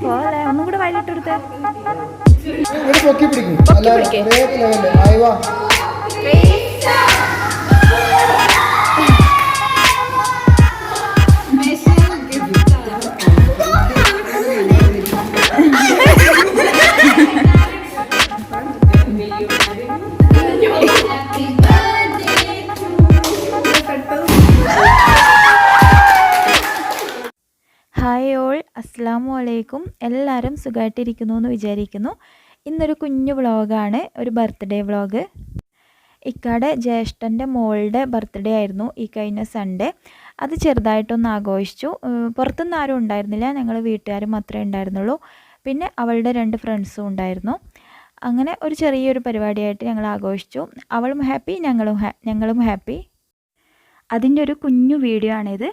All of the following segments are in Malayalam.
പോലെ ഒന്നും കൂടെ വയലിട്ടെടുത്തേ. ഹായ് ഓൾ, അസ്സലാമു അലൈക്കും. എല്ലാവരും സുഖമായിട്ടിരിക്കുന്നു എന്ന് വിചാരിക്കുന്നു. ഇന്നൊരു കുഞ്ഞു വ്ളോഗാണ്, ഒരു ബർത്ത്ഡേ വ്ളോഗ്. ഇക്കാടെ ജ്യേഷ്ഠൻ്റെ മോളുടെ ബർത്ത്ഡേ ആയിരുന്നു ഈ കഴിഞ്ഞ സൺഡേ. അത് ചെറുതായിട്ടൊന്ന് ആഘോഷിച്ചു. പുറത്തുനിന്ന് ആരും ഉണ്ടായിരുന്നില്ല, ഞങ്ങൾ വീട്ടുകാരും മാത്രമേ ഉണ്ടായിരുന്നുള്ളൂ. പിന്നെ അവളുടെ 2 ഫ്രണ്ട്സും ഉണ്ടായിരുന്നു. അങ്ങനെ ഒരു ചെറിയൊരു പരിപാടിയായിട്ട് ഞങ്ങൾ ആഘോഷിച്ചു. അവളും ഹാപ്പി, ഞങ്ങളും ഹാപ്പി. അതിൻ്റെ ഒരു കുഞ്ഞു വീഡിയോ ആണിത്.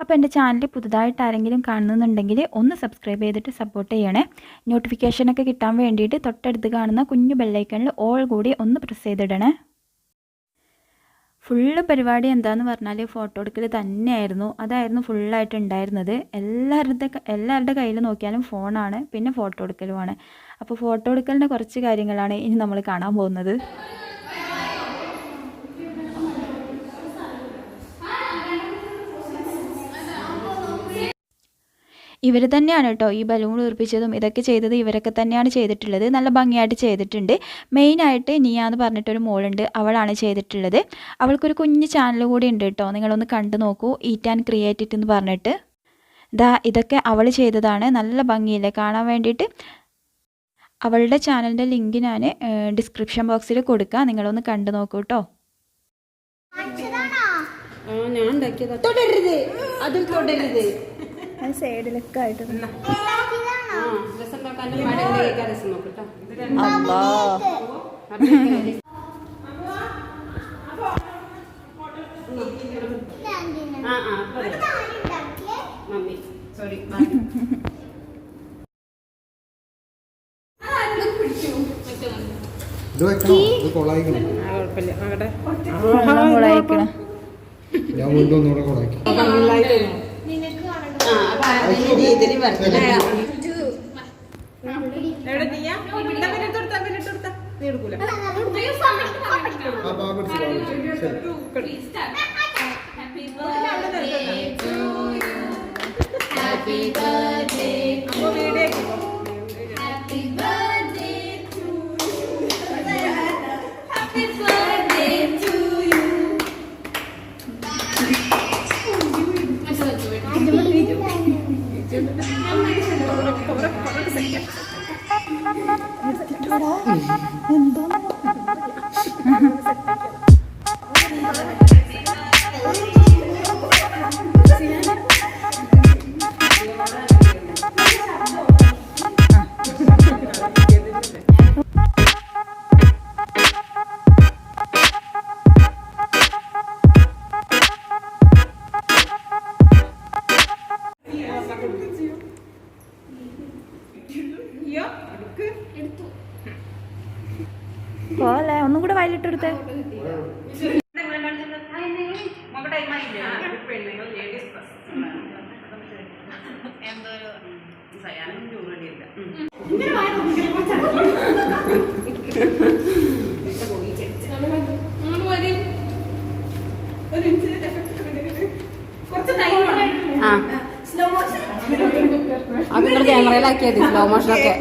അപ്പോൾ എൻ്റെ ചാനൽ പുതുതായിട്ട് ആരെങ്കിലും കാണുന്നുണ്ടെങ്കിൽ ഒന്ന് സബ്സ്ക്രൈബ് ചെയ്തിട്ട് സപ്പോർട്ട് ചെയ്യണേ. നോട്ടിഫിക്കേഷനൊക്കെ കിട്ടാൻ വേണ്ടിയിട്ട് തൊട്ടടുത്ത് കാണുന്ന കുഞ്ഞു ബെല്ലൈക്കണിൽ ഓൾ കൂടി ഒന്ന് പ്രസ് ചെയ്തിടണേ. ഫുള്ള് പരിപാടി എന്താണെന്ന് പറഞ്ഞാൽ ഫോട്ടോ എടുക്കൽ തന്നെയായിരുന്നു. അതായിരുന്നു ഫുള്ളായിട്ട് ഉണ്ടായിരുന്നത്. എല്ലാവരുടെ കയ്യിൽ നോക്കിയാലും ഫോണാണ്, പിന്നെ ഫോട്ടോ എടുക്കലുമാണ്. അപ്പോൾ ഫോട്ടോ എടുക്കലിൻ്റെ കുറച്ച് കാര്യങ്ങളാണ് ഇനി നമ്മൾ കാണാൻ പോകുന്നത്. ഇവർ തന്നെയാണ് കേട്ടോ ഈ ബലൂൺ ഉറപ്പിച്ചതും ഇതൊക്കെ ചെയ്തത്. ഇവരൊക്കെ തന്നെയാണ് ചെയ്തിട്ടുള്ളത്. നല്ല ഭംഗിയായിട്ട് ചെയ്തിട്ടുണ്ട്. മെയിനായിട്ട് നിയ എന്ന് പറഞ്ഞിട്ടൊരു മോളുണ്ട്, അവളാണ് ചെയ്തിട്ടുള്ളത്. അവൾക്കൊരു കുഞ്ഞ് ചാനൽ കൂടി ഉണ്ട് കേട്ടോ, നിങ്ങളൊന്ന് കണ്ടു നോക്കൂ. ഈറ്റ് ആൻഡ് ക്രിയേറ്റ് എന്ന് പറഞ്ഞിട്ട്. ഇതൊക്കെ അവൾ ചെയ്തതാണ്. നല്ല ഭംഗിയില്ലേ കാണാൻ വേണ്ടിയിട്ട്. അവളുടെ ചാനലിൻ്റെ ലിങ്ക് ഞാൻ ഡിസ്ക്രിപ്ഷൻ ബോക്സിൽ കൊടുക്കാം, നിങ്ങളൊന്ന് കണ്ടു നോക്കൂ കേട്ടോ. സൈഡിലൊക്കെ ആയിട്ട് ഞാൻ വീണ്ടും ഒന്നുകൂടെ കൊളാക്കി. പോലെ ഒന്നും കൂടെ വയലിട്ടെടുത്തേ. അത് ക്യാമറയിലാക്കിയത് സ്ലോ മോഷനൊക്കെ.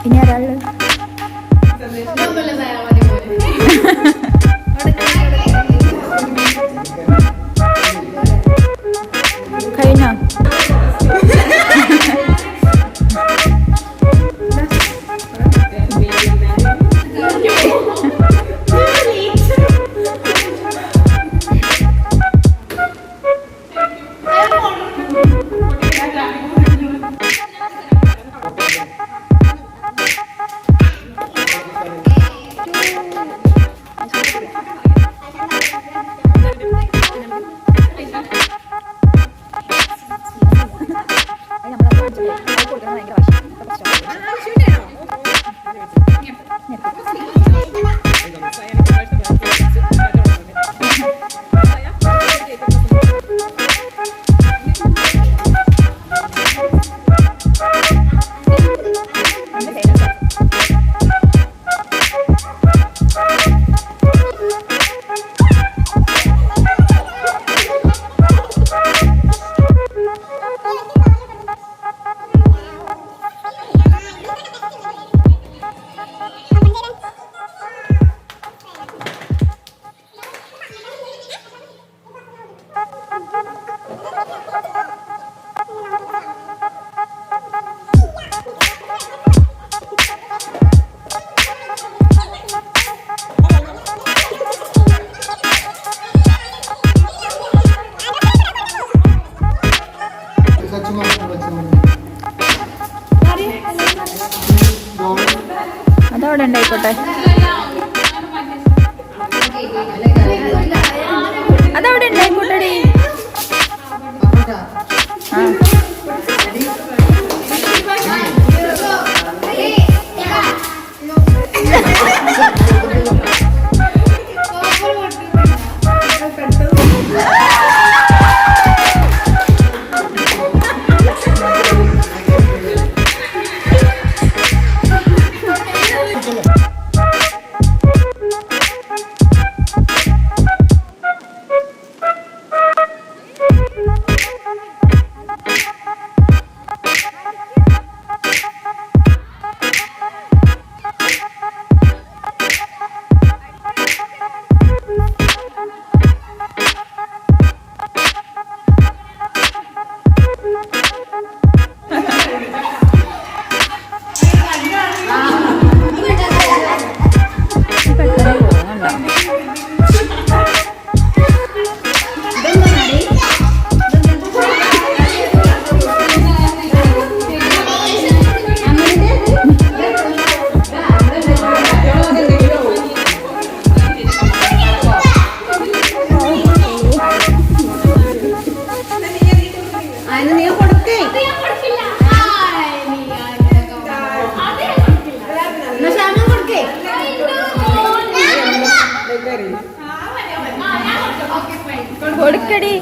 ഇനി ഒരാള് കഴിഞ്ഞോ? ആയിക്കോട്ടെ. അതവിടെ ഉണ്ടായിക്കോട്ടെടി. ആ കൊടുക്കടി.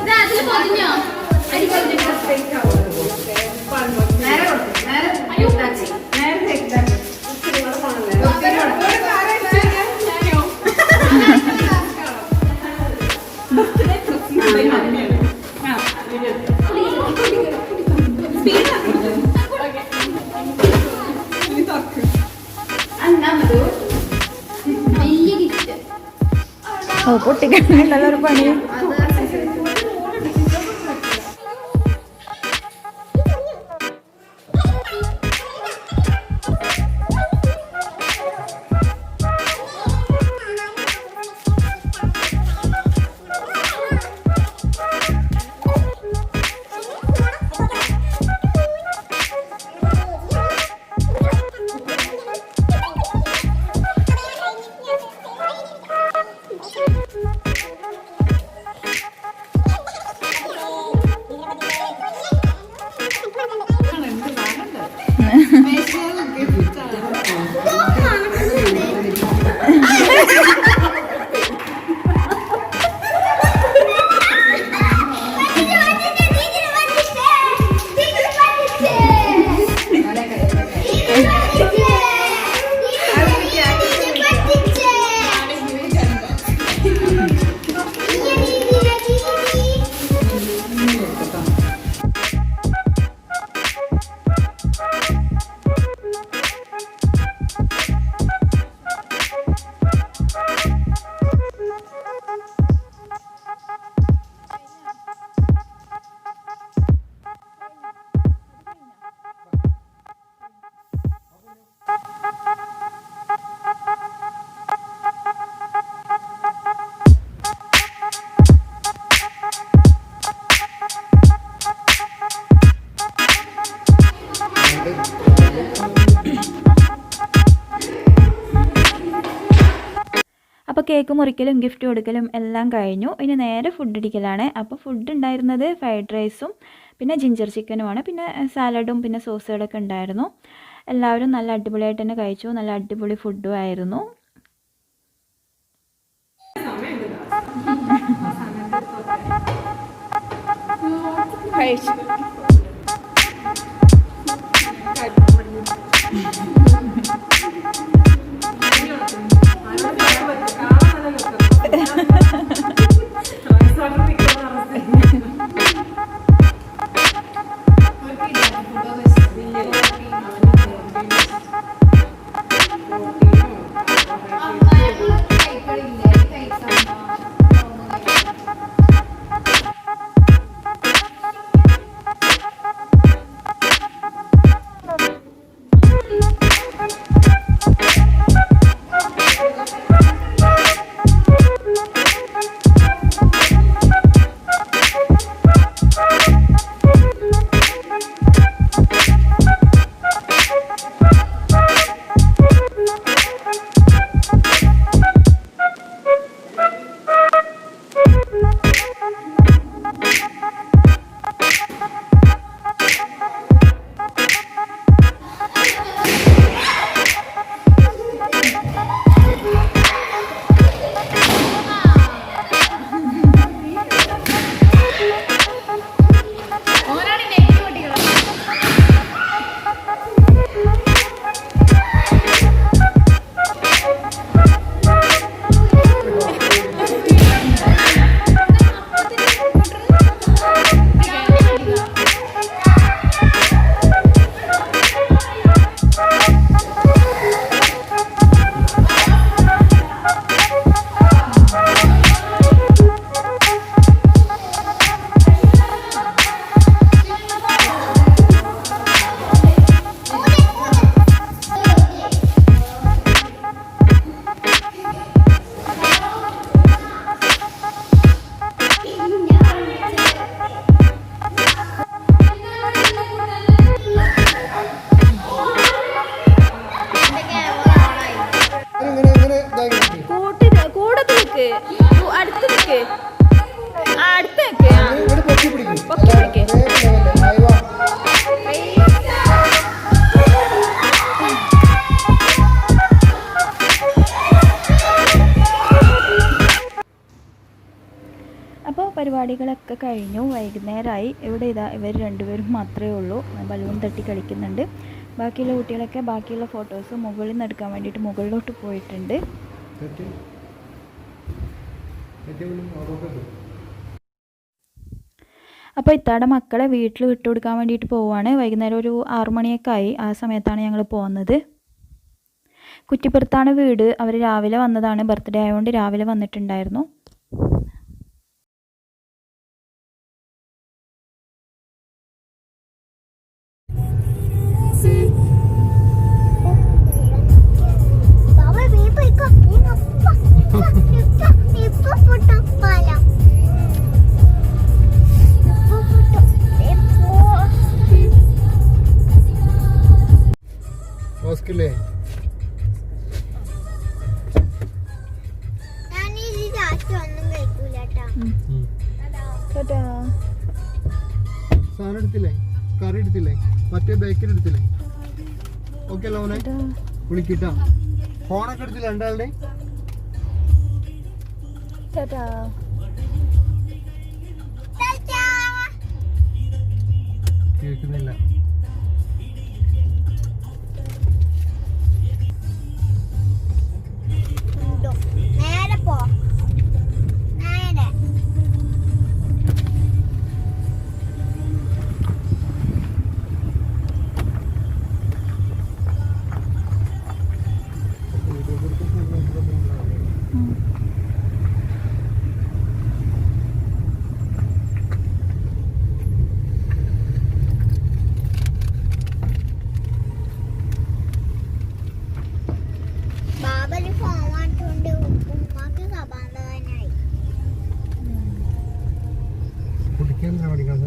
ഓ പൊട്ടിക്കണ്ടല്ലോ ഒരു പണി. അപ്പോൾ കേക്ക് മുറിക്കലും ഗിഫ്റ്റ് കൊടുക്കലും എല്ലാം കഴിഞ്ഞു. ഇനി നേരെ ഫുഡ് അടിക്കലാണ്. അപ്പോൾ ഫുഡ് ഉണ്ടായിരുന്നത് ഫ്രൈഡ് റൈസും പിന്നെ ജിഞ്ചർ ചിക്കനുമാണ്. പിന്നെ സാലഡും പിന്നെ സോസുകളൊക്കെ ഉണ്ടായിരുന്നു. എല്ലാവരും നല്ല അടിപൊളിയായിട്ട് തന്നെ കഴിച്ചു. നല്ല അടിപൊളി ഫുഡും ആയിരുന്നു. കഴിച്ചു. അടുത്ത് നിൽക്ക്, അടുത്ത് നിൽക്ക്. ഇവിടെ പൊക്കി പിടിക്കും. പൊക്കി പിടിക്ക്. അയ്യോ. അപ്പോൾ പരിപാടികളൊക്കെ കഴിഞ്ഞു, വൈകുന്നേരമായി. ഇവിടെ ഇതാ ഇവർ രണ്ടുപേരും മാത്രമേ ഉള്ളൂ, ബലൂൺ തട്ടി കളിക്കുന്നുണ്ട്. ബാക്കിയുള്ള കുട്ടികളൊക്കെ ബാക്കിയുള്ള ഫോട്ടോസ് മുകളിൽ നിന്ന് എടുക്കാൻ വേണ്ടിയിട്ട് മുകളിലോട്ട് പോയിട്ടുണ്ട്. അപ്പോൾ ഇത്താടെ മക്കളെ വീട്ടിൽ വിട്ടുകൊടുക്കാൻ വേണ്ടിയിട്ട് പോവുകയാണ്. വൈകുന്നേരം ഒരു 6 മണിയൊക്കെ ആയി. ആ സമയത്താണ് ഞങ്ങൾ പോകുന്നത്. കുറ്റിപ്പുറത്താണ് വീട്. അവർ രാവിലെ വന്നതാണ്, ബർത്ത്ഡേ ആയതുകൊണ്ട് രാവിലെ വന്നിട്ടുണ്ടായിരുന്നു. ഓസ്കില്ലേ സാധനം എടുത്തില്ലേ, കറി എടുത്തില്ലേ, മറ്റേ ബേക്കറി എടുത്തില്ലേ? ഓക്കെ അല്ലോ മോനെ, വിളിക്കിട്ടാ. ഫോണൊക്കെ എടുത്തില്ല രണ്ടാളുടെ? കേൾക്കുന്നില്ല. കുടിക്കാൻ